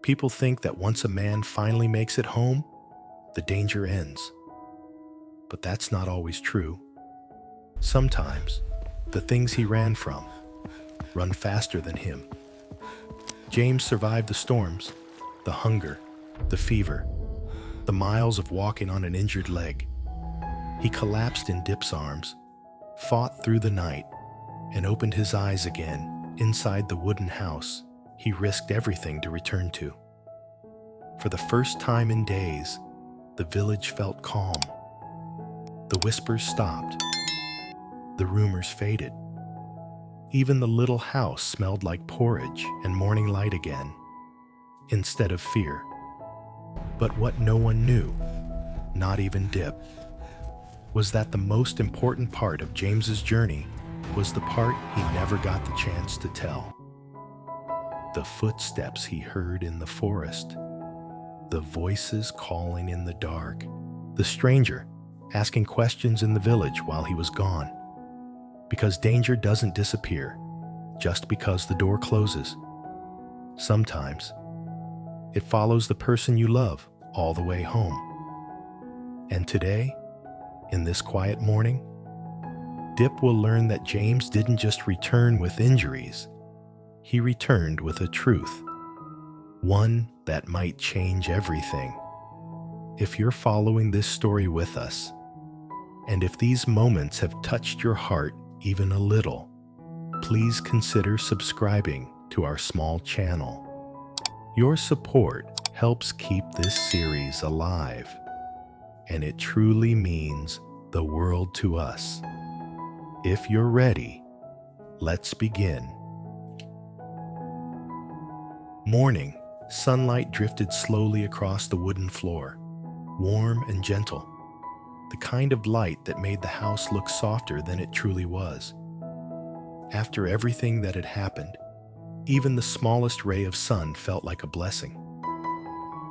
People think that once a man finally makes it home, the danger ends. But that's not always true. Sometimes, the things he ran from run faster than him. James survived the storms, the hunger, the fever, the miles of walking on an injured leg. He collapsed in Diep's arms, fought through the night, and opened his eyes again inside the wooden house he risked everything to return to. For the first time in days, the village felt calm. The whispers stopped. The rumors faded. Even the little house smelled like porridge and morning light again, instead of fear. But what no one knew, not even Diep, was that the most important part of James's journey was the part he never got the chance to tell. The footsteps he heard in the forest, the voices calling in the dark, the stranger asking questions in the village while he was gone. Because danger doesn't disappear just because the door closes. Sometimes, it follows the person you love all the way home. And today, in this quiet morning, Diep will learn that James didn't just return with injuries. He returned with a truth, one that might change everything. If you're following this story with us, and if these moments have touched your heart even a little, please consider subscribing to our small channel. Your support helps keep this series alive, and it truly means the world to us. If you're ready, let's begin. Morning, sunlight drifted slowly across the wooden floor, warm and gentle. The kind of light that made the house look softer than it truly was. After everything that had happened, even the smallest ray of sun felt like a blessing.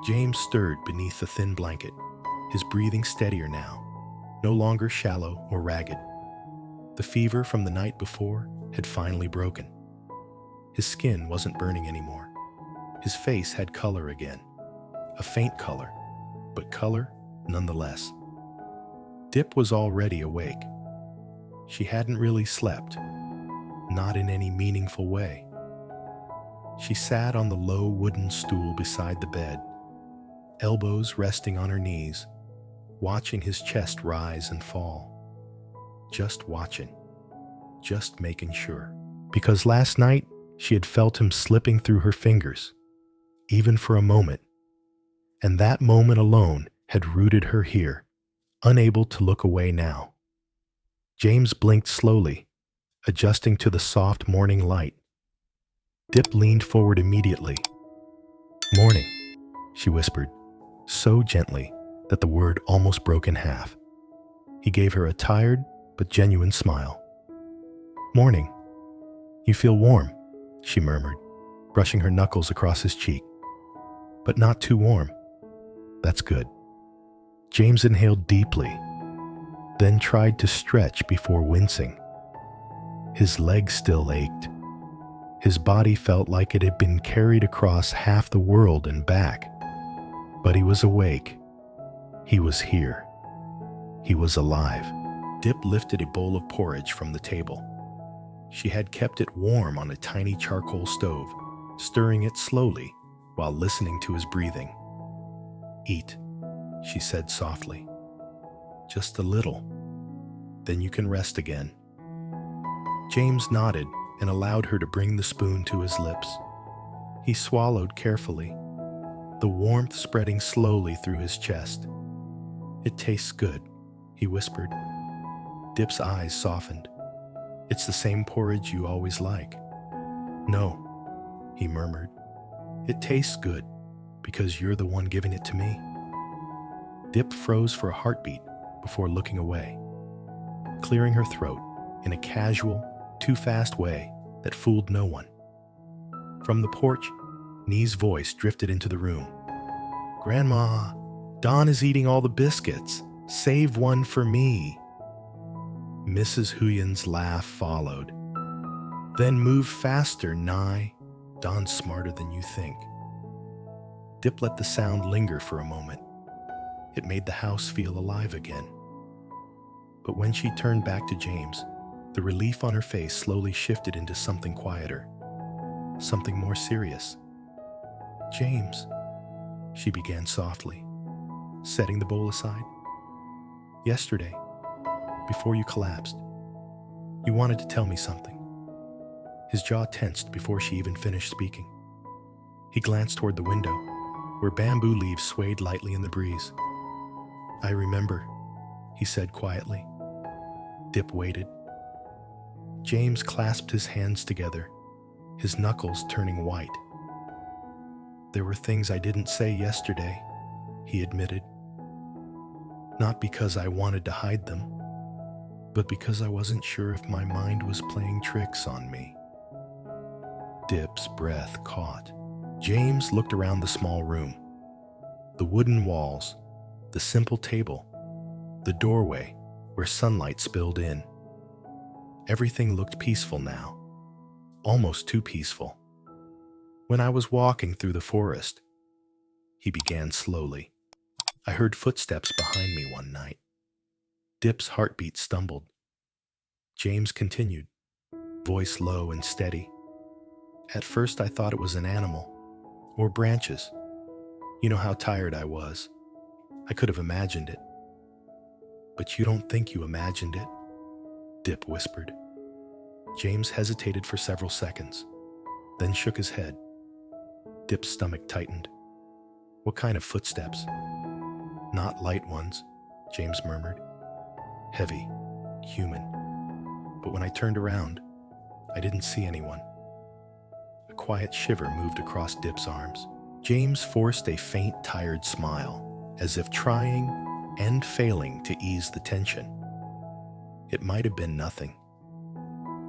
James stirred beneath the thin blanket, his breathing steadier now, no longer shallow or ragged. The fever from the night before had finally broken. His skin wasn't burning anymore. His face had color again, a faint color, but color nonetheless. Diep was already awake. She hadn't really slept, not in any meaningful way. She sat on the low wooden stool beside the bed, elbows resting on her knees, watching his chest rise and fall. Just watching, just making sure. Because last night, she had felt him slipping through her fingers, even for a moment. And that moment alone had rooted her here, unable to look away now. James blinked slowly, adjusting to the soft morning light. Diep leaned forward immediately. "Morning," she whispered, so gently that the word almost broke in half. He gave her a tired but genuine smile. "Morning. You feel warm," she murmured, brushing her knuckles across his cheek. "But not too warm. That's good." James inhaled deeply, then tried to stretch before wincing. His legs still ached. His body felt like it had been carried across half the world and back. But he was awake. He was here. He was alive. Diep lifted a bowl of porridge from the table. She had kept it warm on a tiny charcoal stove, stirring it slowly while listening to his breathing. "Eat," she said softly. "Just a little. Then you can rest again." James nodded and allowed her to bring the spoon to his lips. He swallowed carefully, the warmth spreading slowly through his chest. "It tastes good," he whispered. Diep's eyes softened. "It's the same porridge you always like." "No," he murmured. "It tastes good because you're the one giving it to me." Diep froze for a heartbeat before looking away, clearing her throat in a casual, too-fast way that fooled no one. From the porch, Nee's voice drifted into the room. "Grandma, Don is eating all the biscuits. Save one for me." Mrs. Huyen's laugh followed. "Then move faster, Nye. Don's smarter than you think." Diep let the sound linger for a moment. It made the house feel alive again. But when she turned back to James, the relief on her face slowly shifted into something quieter, something more serious. "James," she began softly, setting the bowl aside. "Yesterday, before you collapsed, you wanted to tell me something." His jaw tensed before she even finished speaking. He glanced toward the window, where bamboo leaves swayed lightly in the breeze. "I remember," he said quietly. Diep waited. James clasped his hands together, his knuckles turning white. "There were things I didn't say yesterday," he admitted. "Not because I wanted to hide them, but because I wasn't sure if my mind was playing tricks on me." Diep's breath caught. James looked around the small room. The wooden walls, the simple table, the doorway where sunlight spilled in. Everything looked peaceful now, almost too peaceful. "When I was walking through the forest," he began slowly, "I heard footsteps behind me one night." Diep's heartbeat stumbled. James continued, voice low and steady. "At first I thought it was an animal, or branches. You know how tired I was. I could have imagined it." "But you don't think you imagined it?" Diep whispered. James hesitated for several seconds, then shook his head. Diep's stomach tightened. "What kind of footsteps?" "Not light ones," James murmured. "Heavy, human. But when I turned around, I didn't see anyone." A quiet shiver moved across Diep's arms. James forced a faint, tired smile, as if trying and failing to ease the tension. "It might have been nothing.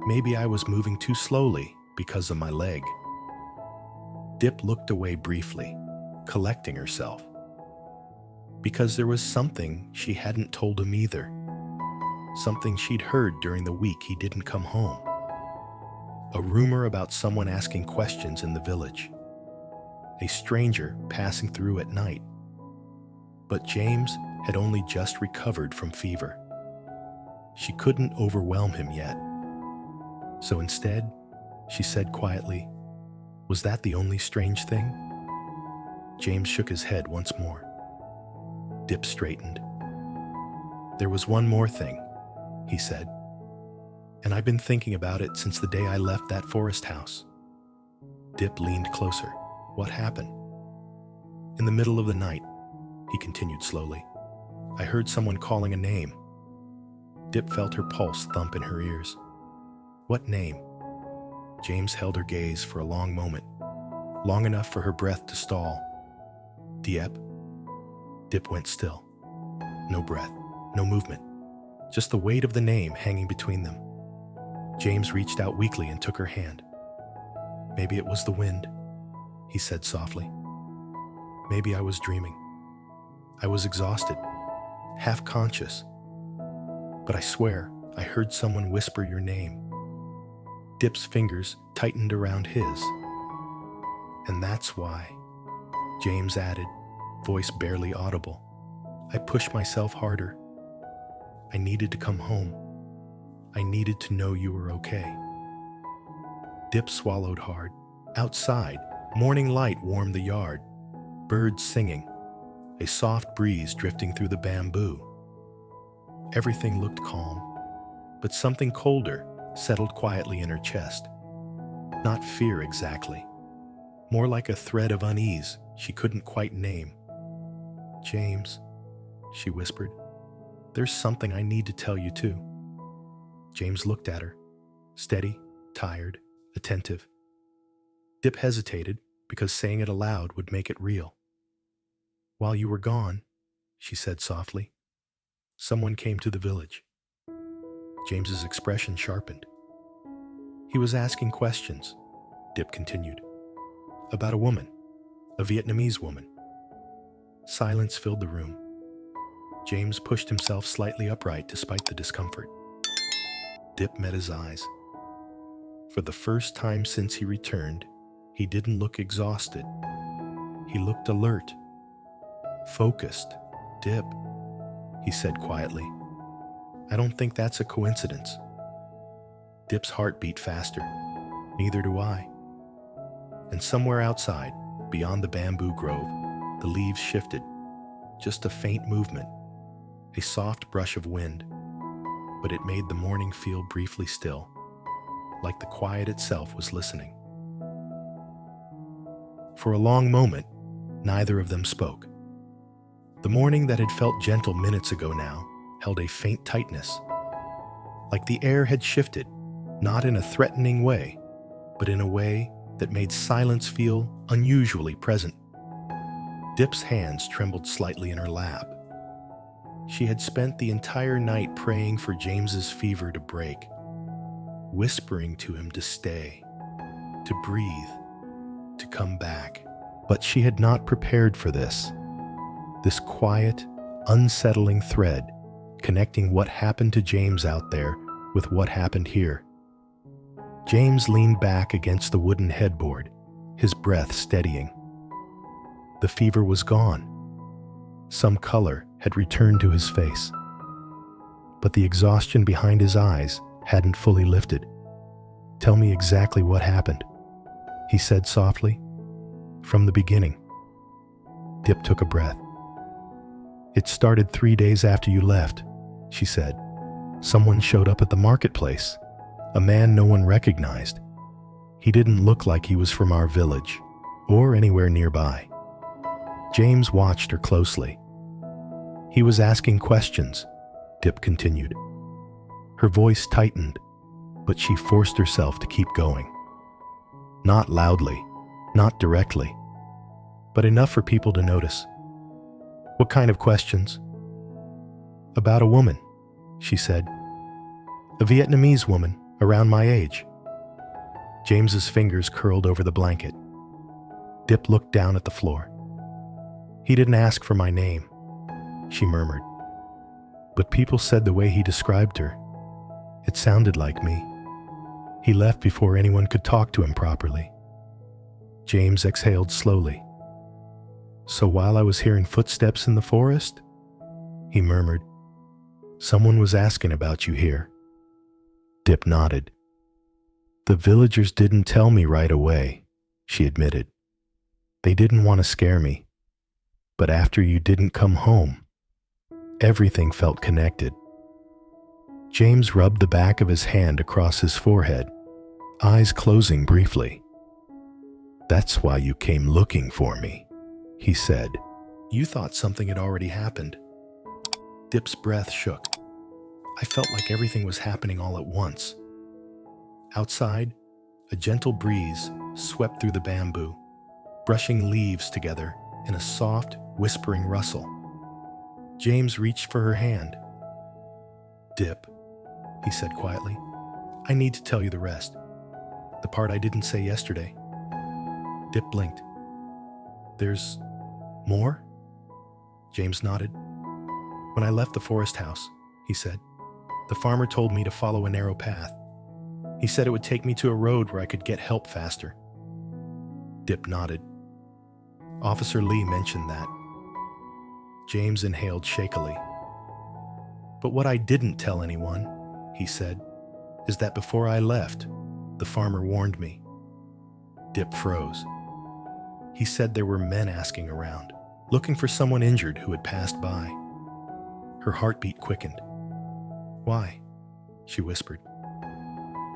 Maybe I was moving too slowly because of my leg." Diep looked away briefly, collecting herself. Because there was something she hadn't told him either. Something she'd heard during the week he didn't come home. A rumor about someone asking questions in the village. A stranger passing through at night. But James had only just recovered from fever. She couldn't overwhelm him yet. So instead, she said quietly, "Was that the only strange thing?" James shook his head once more. Diep straightened. "There was one more thing," he said. "And I've been thinking about it since the day I left that forest house." Diep leaned closer. "What happened?" "In the middle of the night," he continued slowly, "I heard someone calling a name." Diep felt her pulse thump in her ears. "What name?" James held her gaze for a long moment, long enough for her breath to stall. "Diep." Diep went still. No breath, no movement, just the weight of the name hanging between them. James reached out weakly and took her hand. "Maybe it was the wind," he said softly. "Maybe I was dreaming. I was exhausted, half conscious. But I swear, I heard someone whisper your name." Diep's fingers tightened around his. "And that's why," James added, voice barely audible, "I pushed myself harder. I needed to come home. I needed to know you were okay." Diep swallowed hard. Outside, morning light warmed the yard, birds singing, a soft breeze drifting through the bamboo. Everything looked calm, but something colder settled quietly in her chest. Not fear exactly, more like a thread of unease she couldn't quite name. "James," she whispered, "there's something I need to tell you too." James looked at her, steady, tired, attentive. Diep hesitated because saying it aloud would make it real. "While you were gone," she said softly, "someone came to the village." James's expression sharpened. "He was asking questions," Diep continued, "about a woman, a Vietnamese woman." Silence filled the room. James pushed himself slightly upright despite the discomfort. Diep met his eyes. For the first time since he returned, he didn't look exhausted. He He looked alert, focused. "Diep," he said quietly. "I don't think that's a coincidence." Diep's heart beat faster. "Neither do I." And somewhere outside, beyond the bamboo grove, the leaves shifted. Just a faint movement, a soft brush of wind, but it made the morning feel briefly still, like the quiet itself was listening. For a long moment, neither of them spoke. The morning that had felt gentle minutes ago now held a faint tightness, like the air had shifted, not in a threatening way, but in a way that made silence feel unusually present. Diep's hands trembled slightly in her lap. She had spent the entire night praying for James's fever to break, whispering to him to stay, to breathe, to come back. But she had not prepared for this quiet, unsettling thread connecting what happened to James out there with what happened here. James leaned back against the wooden headboard, his breath steadying. The fever was gone. Some color had returned to his face, but the exhaustion behind his eyes hadn't fully lifted. "Tell me exactly what happened," he said softly. "From the beginning." Diep took a breath. "It started 3 days after you left," she said. "Someone showed up at the marketplace, a man no one recognized. He didn't look like he was from our village or anywhere nearby." James watched her closely. "He was asking questions," Diep continued. Her voice tightened, but she forced herself to keep going. Not loudly, not directly, but enough for people to notice. "What kind of questions?" "About a woman," she said. "A Vietnamese woman around my age." James's fingers curled over the blanket. Diep looked down at the floor. "He didn't ask for my name," she murmured. "But people said the way he described her, it sounded like me. He left before anyone could talk to him properly." James exhaled slowly. "So while I was hearing footsteps in the forest," he murmured, "someone was asking about you here." Diep nodded. "The villagers didn't tell me right away," she admitted. "They didn't want to scare me. But after you didn't come home, everything felt connected." James rubbed the back of his hand across his forehead, eyes closing briefly. "That's why you came looking for me," he said. "You thought something had already happened." Diep's breath shook. I felt like everything was happening all at once. Outside, a gentle breeze swept through the bamboo, brushing leaves together in a soft, whispering rustle. James reached for her hand. "Diep," he said quietly, "I need to tell you the rest. The part I didn't say yesterday." Diep blinked. "There's more?" James nodded. "When I left the forest house," he said, "the farmer told me to follow a narrow path. He said it would take me to a road where I could get help faster." Diep nodded. "Officer Lee mentioned that." James inhaled shakily. "But what I didn't tell anyone," he said, "is that before I left, the farmer warned me." Diep froze. He said there were men asking around, looking for someone injured who had passed by. Her heartbeat quickened. "Why?" she whispered.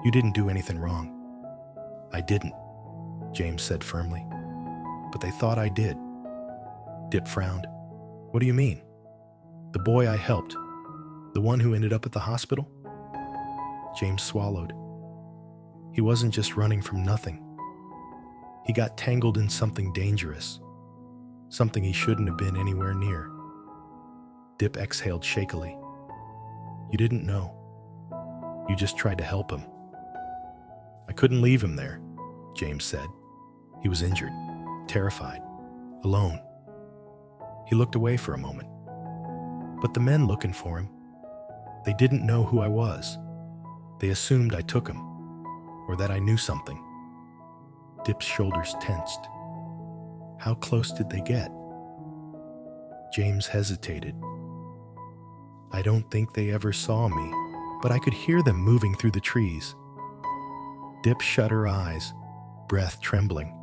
"You didn't do anything wrong." "I didn't," James said firmly. "But they thought I did." Diep frowned. "What do you mean?" "The boy I helped, the one who ended up at the hospital?" James swallowed. "He wasn't just running from nothing. He got tangled in something dangerous, something he shouldn't have been anywhere near." Diep exhaled shakily. "You didn't know. You just tried to help him." "I couldn't leave him there," James said. "He was injured, terrified, alone." He looked away for a moment. "But the men looking for him, they didn't know who I was. They assumed I took him, or that I knew something." Diep's shoulders tensed. How close did they get? James hesitated. I don't think they ever saw me, but I could hear them moving through the trees. Diep shut her eyes, breath trembling.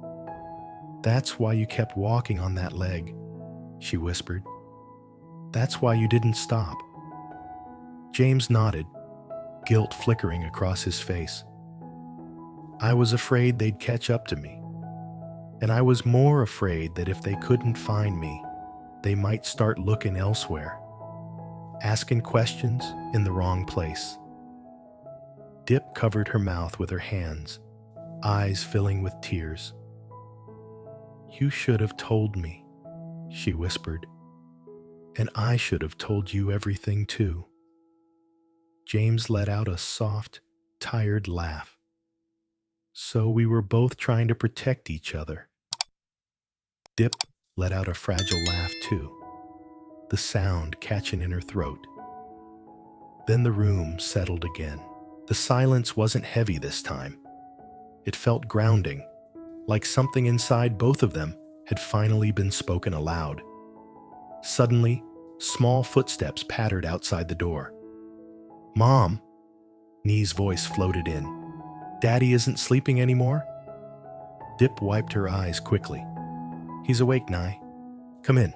That's why you kept walking on that leg, she whispered. That's why you didn't stop. James nodded, guilt flickering across his face. I was afraid they'd catch up to me, and I was more afraid that if they couldn't find me, they might start looking elsewhere, asking questions in the wrong place. Diep covered her mouth with her hands, eyes filling with tears. You should have told me, she whispered, and I should have told you everything too. James let out a soft, tired laugh. So we were both trying to protect each other. Diep let out a fragile laugh too, the sound catching in her throat. Then the room settled again. The silence wasn't heavy this time. It felt grounding, like something inside both of them had finally been spoken aloud. Suddenly, small footsteps pattered outside the door. Mom, Nee's voice floated in. Daddy isn't sleeping anymore? Diep wiped her eyes quickly. He's awake, Nye. Come in.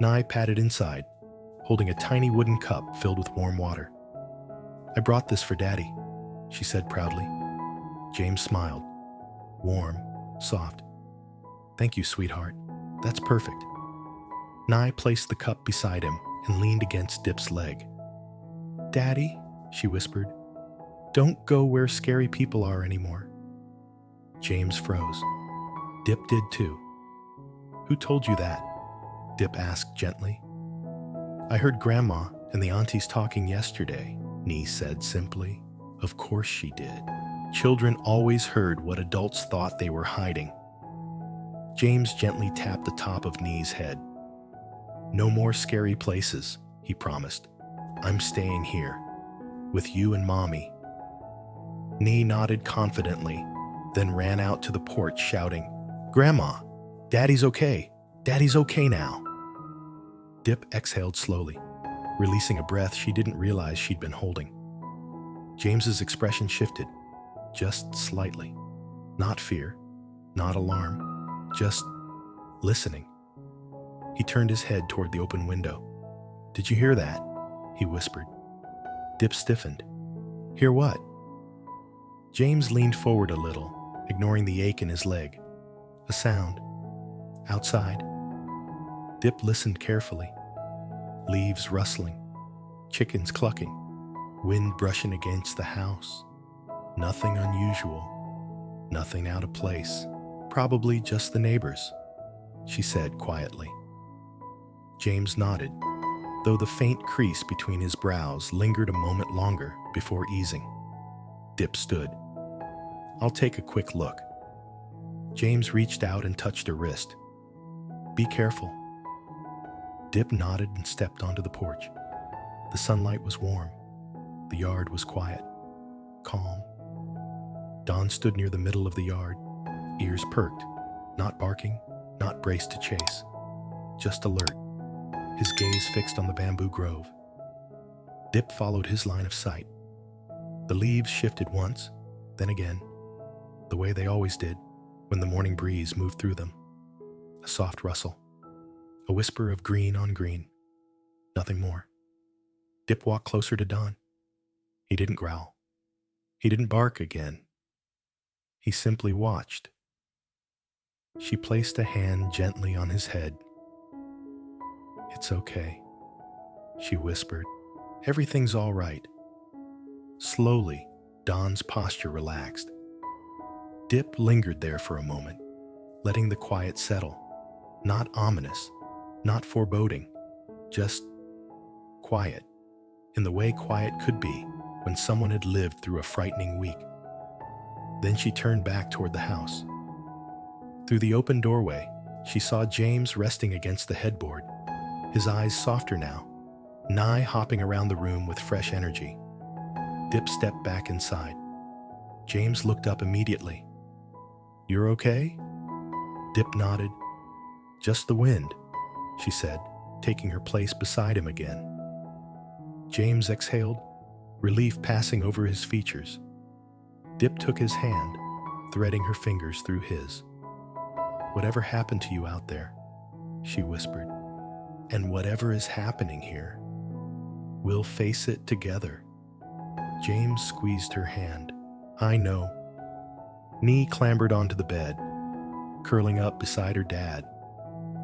Nye padded inside, holding a tiny wooden cup filled with warm water. I brought this for Daddy, she said proudly. James smiled. Warm, soft. Thank you, sweetheart. That's perfect. Nye placed the cup beside him and leaned against Diep's leg. Daddy, she whispered, don't go where scary people are anymore. James froze. Diep did too. Who told you that? Diep asked gently. I heard Grandma and the aunties talking yesterday, Nee said simply. Of course she did. Children always heard what adults thought they were hiding. James gently tapped the top of Nee's head. No more scary places, he promised. I'm staying here, with you and Mommy. Nee nodded confidently, then ran out to the porch shouting, Grandma, Daddy's okay. Daddy's okay now. Diep exhaled slowly, releasing a breath she didn't realize she'd been holding. James's expression shifted, just slightly. Not fear, not alarm, just listening. He turned his head toward the open window. Did you hear that? He whispered. Diep stiffened. Hear what? James leaned forward a little, ignoring the ache in his leg. A sound. Outside. Diep listened carefully. Leaves rustling. Chickens clucking. Wind brushing against the house. Nothing unusual. Nothing out of place. Probably just the neighbors, she said quietly. James nodded, though the faint crease between his brows lingered a moment longer before easing. Diep stood. I'll take a quick look. James reached out and touched her wrist. Be careful. Diep nodded and stepped onto the porch. The sunlight was warm. The yard was quiet, calm. Don stood near the middle of the yard, ears perked, not barking, not braced to chase, just alert, his gaze fixed on the bamboo grove. Diep followed his line of sight. The leaves shifted once, then again, the way they always did when the morning breeze moved through them. A soft rustle, a whisper of green on green, nothing more. Diep walked closer to Don. He didn't growl. He didn't bark again. He simply watched. She placed a hand gently on his head. It's okay, she whispered. Everything's all right. Slowly, Don's posture relaxed. Diep lingered there for a moment, letting the quiet settle. Not ominous, not foreboding, just quiet, in the way quiet could be when someone had lived through a frightening week. Then she turned back toward the house. Through the open doorway, she saw James resting against the headboard, his eyes softer now, Nye hopping around the room with fresh energy. Diep stepped back inside. James looked up immediately. You're okay? Diep nodded. "Just the wind," she said, taking her place beside him again. James exhaled, relief passing over his features. Diep took his hand, threading her fingers through his. "Whatever happened to you out there," she whispered, "and whatever is happening here, we'll face it together." James squeezed her hand. "I know." Nee clambered onto the bed, curling up beside her dad,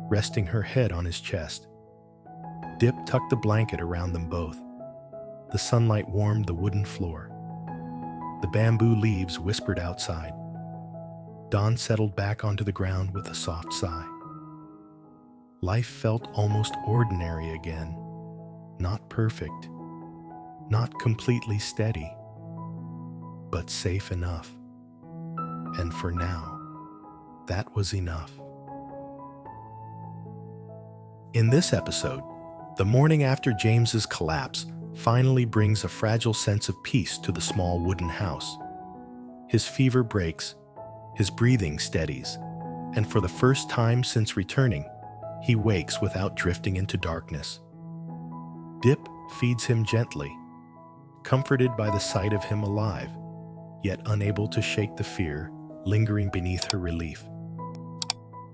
resting her head on his chest. Diep tucked the blanket around them both. The sunlight warmed the wooden floor. The bamboo leaves whispered outside. Dawn settled back onto the ground with a soft sigh. Life felt almost ordinary again. Not perfect, not completely steady, but safe enough. And for now, that was enough. In this episode, the morning after James's collapse finally brings a fragile sense of peace to the small wooden house. His fever breaks, his breathing steadies, and for the first time since returning, he wakes without drifting into darkness. Diep feeds him gently, comforted by the sight of him alive, yet unable to shake the fear lingering beneath her relief.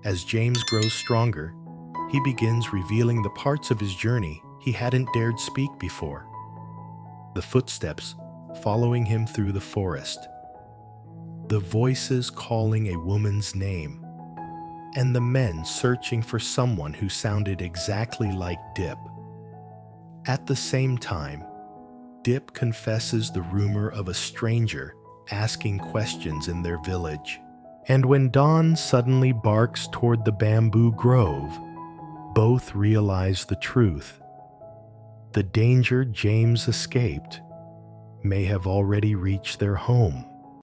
As James grows stronger, he begins revealing the parts of his journey he hadn't dared speak before. The footsteps following him through the forest, the voices calling a woman's name, and the men searching for someone who sounded exactly like Diep. At the same time, Diep confesses the rumor of a stranger asking questions in their village. And when dawn suddenly barks toward the bamboo grove, both realize the truth. The danger James escaped may have already reached their home.